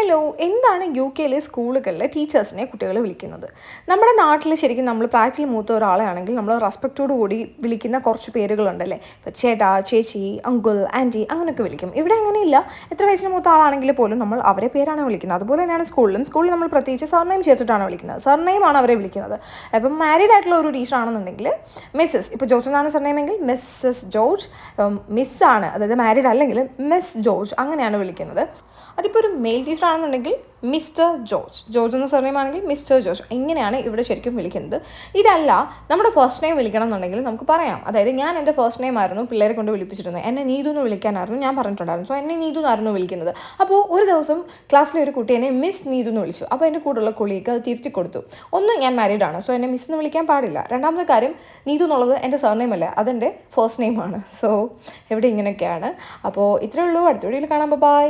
Hello, എന്താണ് U കെയിലെ സ്കൂളുകളിലെ ടീച്ചേഴ്സിനെ കുട്ടികൾ വിളിക്കുന്നത്? നമ്മുടെ നാട്ടിൽ ശരിക്കും നമ്മൾ പ്രായത്തിൽ മൂത്ത ഒരാളെയാണെങ്കിൽ നമ്മൾ റെസ്പെക്റ്റോടു കൂടി വിളിക്കുന്ന കുറച്ച് പേരുകളുണ്ടല്ലേ. ഇപ്പോൾ ചേട്ടാ, ചേച്ചി, അങ്കിൾ, ആൻറ്റി അങ്ങനെയൊക്കെ വിളിക്കും. ഇവിടെ അങ്ങനെയില്ല. എത്ര വയസ്സിന് മൂത്ത ആളാണെങ്കിൽ പോലും നമ്മൾ അവരെ പേരാണ് വിളിക്കുന്നത്. അതുപോലെ തന്നെയാണ് സ്കൂളിൽ നമ്മൾ പ്രത്യേകിച്ച് സർനെയിം ചേർത്തിട്ടാണ് വിളിക്കുന്നത്. സർനെയിമാണ് അവരെ വിളിക്കുന്നത്. അപ്പം മാരീഡ് ആയിട്ടുള്ള ഒരു ടീച്ചർ ആണെന്നുണ്ടെങ്കിൽ മിസ്സസ്, ഇപ്പോൾ ജോർജ് എന്നാണ് സർനെയിമെങ്കിൽ മിസ്സസ് ജോർജ്, മിസ്സാണ് അതായത് മാരീഡ് അല്ലെങ്കിൽ മിസ് ജോർജ് അങ്ങനെയാണ് വിളിക്കുന്നത്. അതിപ്പോൾ ഒരു മെയിൽ ടീച്ചർ ആണെന്നുണ്ടെങ്കിൽ മിസ്റ്റർ ജോർജ് എന്ന സർനെയിം ആണെങ്കിൽ മിസ്റ്റർ ജോർജ് ഇങ്ങനെയാണ് ഇവിടെ ശരിക്കും വിളിക്കുന്നത്. ഇതല്ല, നമ്മുടെ ഫസ്റ്റ് നെയിം വിളിക്കണം എന്നുണ്ടെങ്കിൽ നമുക്ക് പറയാം. അതായത് ഞാൻ എൻ്റെ ഫസ്റ്റ് നെയിം ആയിരുന്നു പിള്ളേരെ കൊണ്ട് വിളിപ്പിച്ചിരുന്നത്. എന്നെ നീതു എന്ന് വിളിക്കാനായിരുന്നു ഞാൻ പറഞ്ഞിട്ടുണ്ടായിരുന്നു. സോ എന്നെ നീതു എന്നായിരുന്നു വിളിക്കുന്നത്. അപ്പോൾ ഒരു ദിവസം ക്ലാസ്സിലെ ഒരു കുട്ടി എന്നെ മിസ് നീതു എന്ന് വിളിച്ചു. അപ്പോൾ എൻ്റെ കൂടെയുള്ള കൊളീഗ് അത് തിരുത്തി കൊടുത്തു. ഒന്ന്, ഞാൻ മാരീഡ് ആണ്, സോ എന്നെ മിസ് എന്ന് വിളിക്കാൻ പാടില്ല. രണ്ടാമത്തെ കാര്യം, നീതു എന്നുള്ളത് എൻ്റെ സർനെയിം അല്ല, അതെൻ്റെ ഫസ്റ്റ് നെയിമാണ്. സോ ഇവിടെ ഇങ്ങനെയൊക്കെയാണ്. അപ്പോൾ ഇത്രയേ ഉള്ളൂ. അടുത്ത വീഡിയോയിൽ കാണാം. ബൈ.